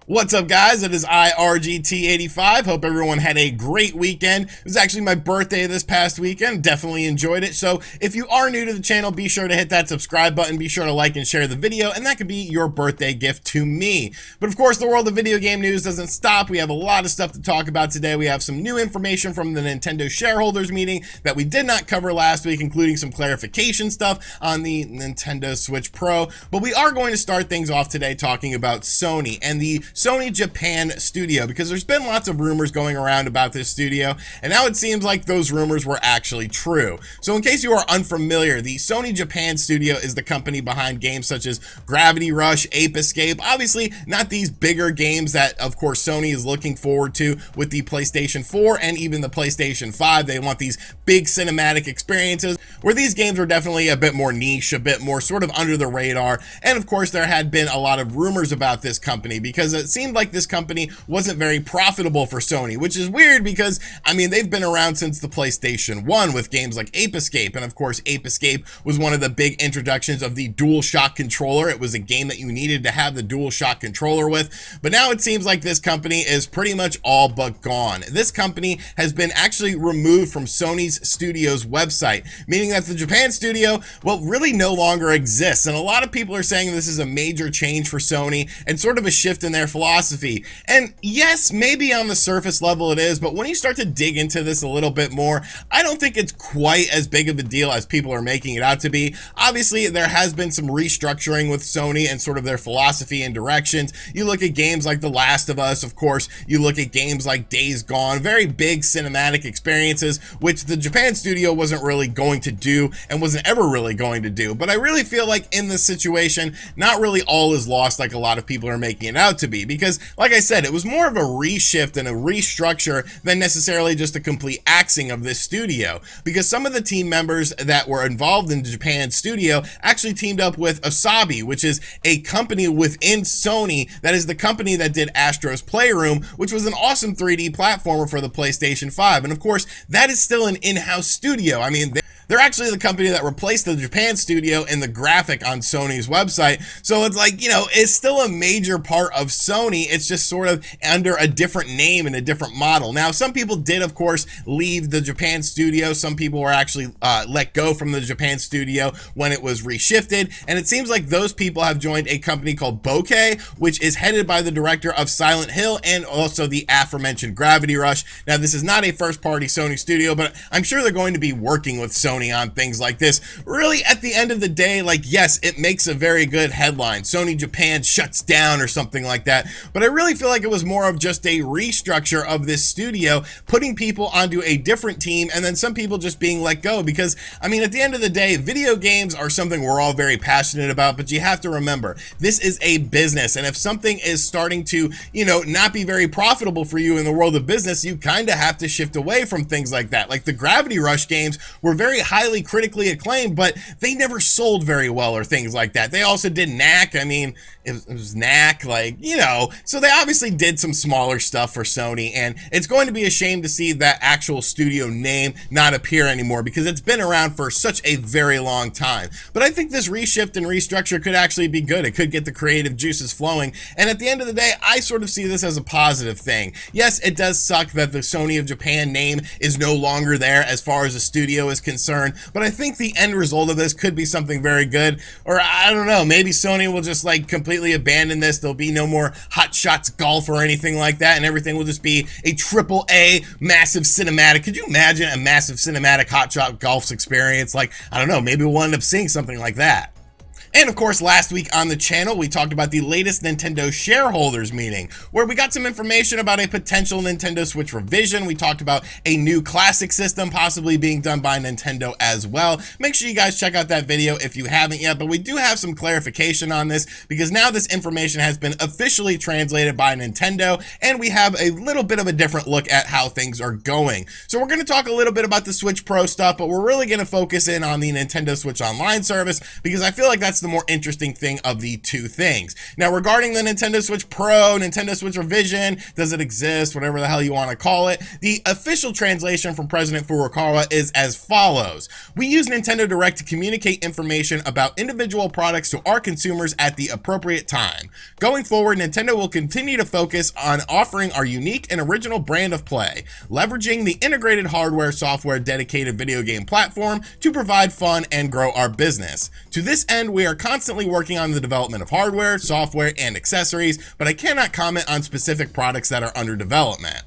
What's up, guys? It is IRGT85. Hope everyone had a great weekend. It was actually my birthday this past weekend. Definitely enjoyed it. So if you are new to the channel, be sure to hit that subscribe button. Be sure to like and share the video, and that could be your birthday gift to me. But of course, the world of video game news doesn't stop. We have a lot of stuff to talk about today. We have some new information from the Nintendo shareholders meeting that we did not cover last week, including some clarification stuff on the Nintendo Switch Pro. But we are going to start things off today talking about Sony and the Sony Japan Studio, because there's been lots of rumors going around about this studio, and now it seems like those rumors were actually true. So in case you are unfamiliar, the Sony Japan Studio is the company behind games such as Gravity Rush, Ape Escape, obviously not these bigger games that of course Sony is looking forward to with the PlayStation 4 and even the PlayStation 5. They want these big cinematic experiences, where these games are definitely a bit more niche, a bit more sort of under the radar. And of course there had been a lot of rumors about this company because it seemed like this company wasn't very profitable for Sony, which is weird because, I mean, they've been around since the PlayStation 1 with games like Ape Escape, and of course Ape Escape was one of the big introductions of the DualShock controller. It was a game that you needed to have the DualShock controller with, but now it seems like this company is pretty much all but gone. This company has been actually removed from Sony's studio's website, meaning that the Japan studio, well, really no longer exists, and a lot of people are saying this is a major change for Sony and sort of a shift in their philosophy. And yes, maybe on the surface level it is, but when you start to dig into this a little bit more, I don't think it's quite as big of a deal as people are making it out to be. Obviously, there has been some restructuring with Sony and sort of their philosophy and directions. You look at games like The Last of Us, of course, you look at games like Days Gone, very big cinematic experiences, which the Japan studio wasn't really going to do and wasn't ever really going to do. But I really feel like in this situation, not really all is lost like a lot of people are making it out to be, because like I said, it was more of a reshift and a restructure than necessarily just a complete axing of this studio, because some of the team members that were involved in the Japan studio actually teamed up with Asabi, which is a company within Sony that is the company that did Astro's Playroom, which was an awesome 3D platformer for the PlayStation 5. And of course, that is still an in-house studio. I mean, they're actually the company that replaced the Japan studio in the graphic on Sony's website. So it's like, you know, it's still a major part of Sony. It's just sort of under a different name and a different model. Now, some people did, of course, leave the Japan studio. Some people were actually let go from the Japan studio when it was reshifted. And it seems like those people have joined a company called Bokeh, which is headed by the director of Silent Hill and also the aforementioned Gravity Rush. Now, this is not a first-party Sony studio, but I'm sure they're going to be working with Sony on things like this. Really, at the end of the day, like, yes, it makes a very good headline. Sony Japan shuts down or something like that. But I really feel like it was more of just a restructure of this studio, putting people onto a different team, and then some people just being let go. Because, I mean, at the end of the day, video games are something we're all very passionate about, but you have to remember, this is a business. And if something is starting to, you know, not be very profitable for you in the world of business, you kind of have to shift away from things like that. Like the Gravity Rush games were very highly critically acclaimed, but they never sold very well or things like that. They also did Knack. I mean, it was Knack, like, you know, so they obviously did some smaller stuff for Sony, and it's going to be a shame to see that actual studio name not appear anymore, because it's been around for such a very long time. But I think this reshift and restructure could actually be good. It could get the creative juices flowing, and at the end of the day, I sort of see this as a positive thing. Yes, it does suck that the Sony of Japan name is no longer there as far as the studio is concerned, but I think the end result of this could be something very good. Or I don't know, maybe Sony will just like completely abandon this. There'll be no more Hot Shots Golf or anything like that, and everything will just be a AAA massive cinematic. Could you imagine a massive cinematic Hot Shot Golf's experience? Like, I don't know, maybe we'll end up seeing something like that. And of course, last week on the channel, we talked about the latest Nintendo shareholders meeting, where we got some information about a potential Nintendo Switch revision. We talked about a new classic system possibly being done by Nintendo as well. Make sure you guys check out that video if you haven't yet, but we do have some clarification on this, because now this information has been officially translated by Nintendo, and we have a little bit of a different look at how things are going. So we're going to talk a little bit about the Switch Pro stuff, but we're really going to focus in on the Nintendo Switch Online service, because I feel like that's the more interesting thing of the two things. Now, regarding the Nintendo Switch Pro, Nintendo Switch Revision, does it exist, whatever the hell you want to call it, the official translation from President Furukawa is as follows. We use Nintendo Direct to communicate information about individual products to our consumers at the appropriate time. Going forward, Nintendo will continue to focus on offering our unique and original brand of play, leveraging the integrated hardware software dedicated video game platform to provide fun and grow our business. To this end, we are constantly working on the development of hardware, software, and accessories, but I cannot comment on specific products that are under development.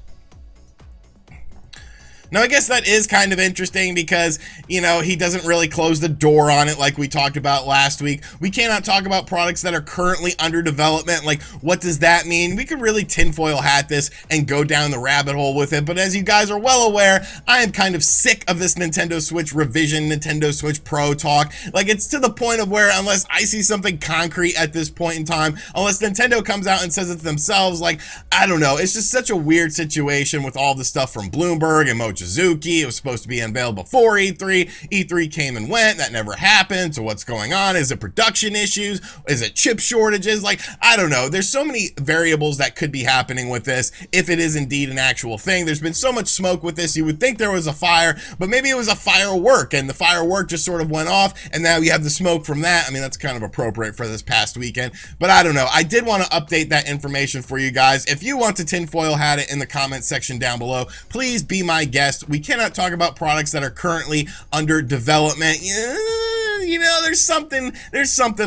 Now, I guess that is kind of interesting because, you know, he doesn't really close the door on it like we talked about last week. We cannot talk about products that are currently under development. Like, what does that mean? We could really tinfoil hat this and go down the rabbit hole with it. But as you guys are well aware, I am kind of sick of this Nintendo Switch Revision, Nintendo Switch Pro talk. Like, it's to the point of where unless I see something concrete at this point in time, unless Nintendo comes out and says it themselves, like, I don't know. It's just such a weird situation with all the stuff from Bloomberg and Mochizuki. It was supposed to be unveiled before E3. E3 came and went. That never happened. So what's going on? Is it production issues? Is it chip shortages? Like, I don't know. There's so many variables that could be happening with this if it is indeed an actual thing. There's been so much smoke with this. You would think there was a fire, but maybe it was a firework and the firework just sort of went off and now you have the smoke from that. I mean, that's kind of appropriate for this past weekend, but I don't know. I did want to update that information for you guys. If you want to tinfoil hat it in the comment section down below, please be my guest. We cannot talk about products that are currently under development. You know, there's something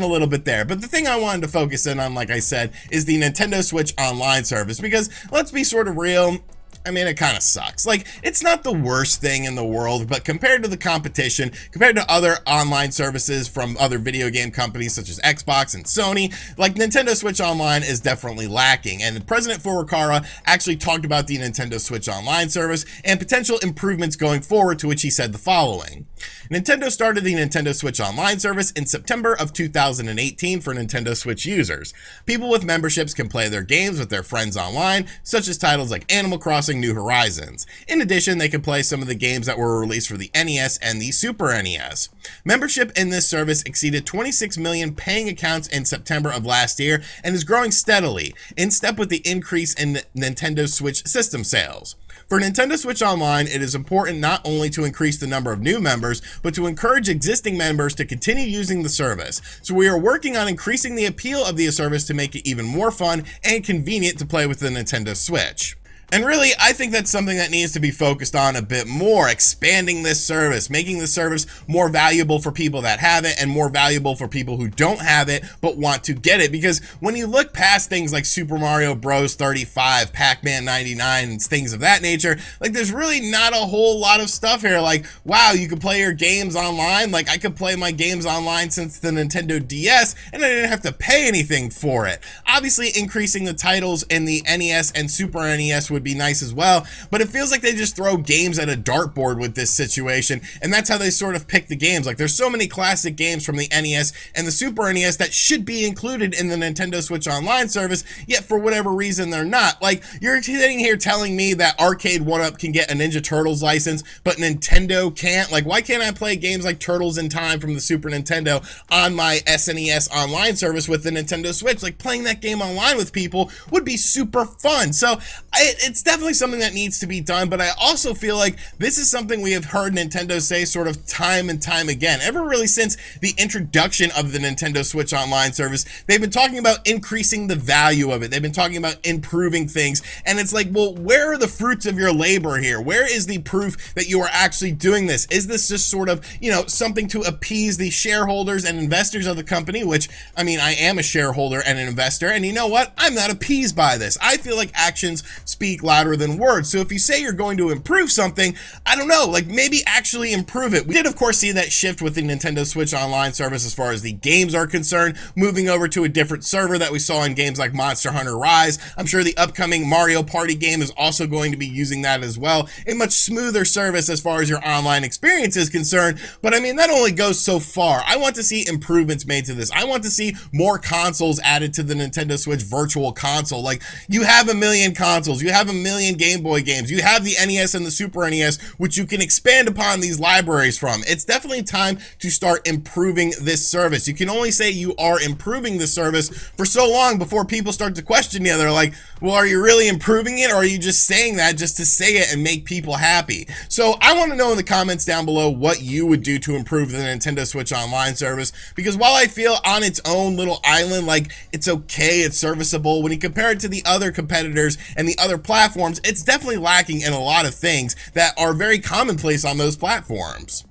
a little bit there. But the thing I wanted to focus in on, like I said, is the Nintendo Switch Online service, because let's be sort of real. I mean, it kind of sucks. Like, it's not the worst thing in the world, but compared to the competition, compared to other online services from other video game companies such as Xbox and Sony, like, Nintendo Switch Online is definitely lacking. And President Furukawa actually talked about the Nintendo Switch Online service and potential improvements going forward, to which he said the following. Nintendo started the Nintendo Switch Online service in September of 2018 for Nintendo Switch users. People with memberships can play their games with their friends online, such as titles like Animal Crossing New Horizons. In addition, they can play some of the games that were released for the NES and the Super NES. Membership in this service exceeded 26 million paying accounts in September of last year and is growing steadily, in step with the increase in Nintendo Switch system sales. For Nintendo Switch Online, it is important not only to increase the number of new members, but to encourage existing members to continue using the service. So we are working on increasing the appeal of the service to make it even more fun and convenient to play with the Nintendo Switch. And really, I think that's something that needs to be focused on a bit more, expanding this service, making the service more valuable for people that have it and more valuable for people who don't have it but want to get it. Because when you look past things like Super Mario Bros. 35, Pac-Man 99, and things of that nature, like, there's really not a whole lot of stuff here. Like, wow, you can play your games online. Like, I could play my games online since the Nintendo DS and I didn't have to pay anything for it. Obviously, increasing the titles in the NES and Super NES would be nice as well, but it feels like they just throw games at a dartboard with this situation, and that's how they sort of pick the games. Like, there's so many classic games from the NES and the Super NES that should be included in the Nintendo Switch Online service, yet for whatever reason they're not. Like, you're sitting here telling me that Arcade 1-Up can get a Ninja Turtles license, but Nintendo can't? Like, why can't I play games like Turtles in Time from the Super Nintendo on my SNES Online service with the Nintendo Switch? Like, playing that game online with people would be super fun. So it's definitely something that needs to be done, but I also feel like this is something we have heard Nintendo say sort of time and time again. Ever really since the introduction of the Nintendo Switch Online service, they've been talking about increasing the value of it. They've been talking about improving things, and it's like, well, where are the fruits of your labor here? Where is the proof that you are actually doing this? Is this just sort of, you know, something to appease the shareholders and investors of the company, which, I mean, I am a shareholder and an investor, and you know what? I'm not appeased by this. I feel like actions speak louder than words. So if you say you're going to improve something, I don't know, like, maybe actually improve it. We did, of course, see that shift with the Nintendo Switch Online service as far as the games are concerned, moving over to a different server that we saw in games like Monster Hunter Rise. I'm sure the upcoming Mario Party game is also going to be using that as well. A much smoother service as far as your online experience is concerned, but I mean, that only goes so far. I want to see improvements made to this. I want to see more consoles added to the Nintendo Switch Virtual Console. Like, you have a million consoles, you have have a million Game Boy games. You have the NES and the Super NES, which you can expand upon these libraries from. It's definitely time to start improving this service. You can only say you are improving the service for so long before people start to question you. They're like, well, are you really improving it, or are you just saying that just to say it and make people happy? So I want to know in the comments down below what you would do to improve the Nintendo Switch Online service, because while I feel on its own little island, like, it's okay, it's serviceable, when you compare it to the other competitors and the other platforms, it's definitely lacking in a lot of things that are very commonplace on those platforms.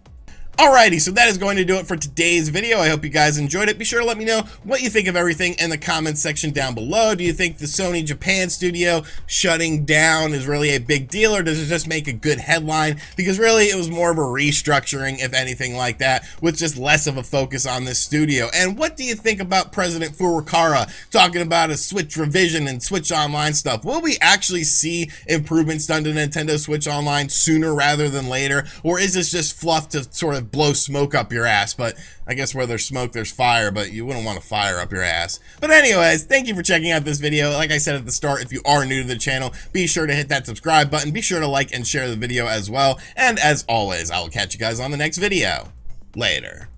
Alrighty, so that is going to do it for today's video. I hope you guys enjoyed it. Be sure to let me know what you think of everything in the comments section down below. Do you think the Sony Japan Studio shutting down is really a big deal, or does it just make a good headline? Because really, it was more of a restructuring, if anything like that, with just less of a focus on this studio. And what do you think about President Furukawa talking about a Switch revision and Switch Online stuff? Will we actually see improvements done to Nintendo Switch Online sooner rather than later? Or is this just fluff to sort of blow smoke up your ass? But I guess where there's smoke, there's fire, but you wouldn't want to fire up your ass. But anyways, thank you for checking out this video. Like I said at the start, if you are new to the channel, be sure to hit that subscribe button. Be sure to like and share the video as well. And as always, I will catch you guys on the next video. Later.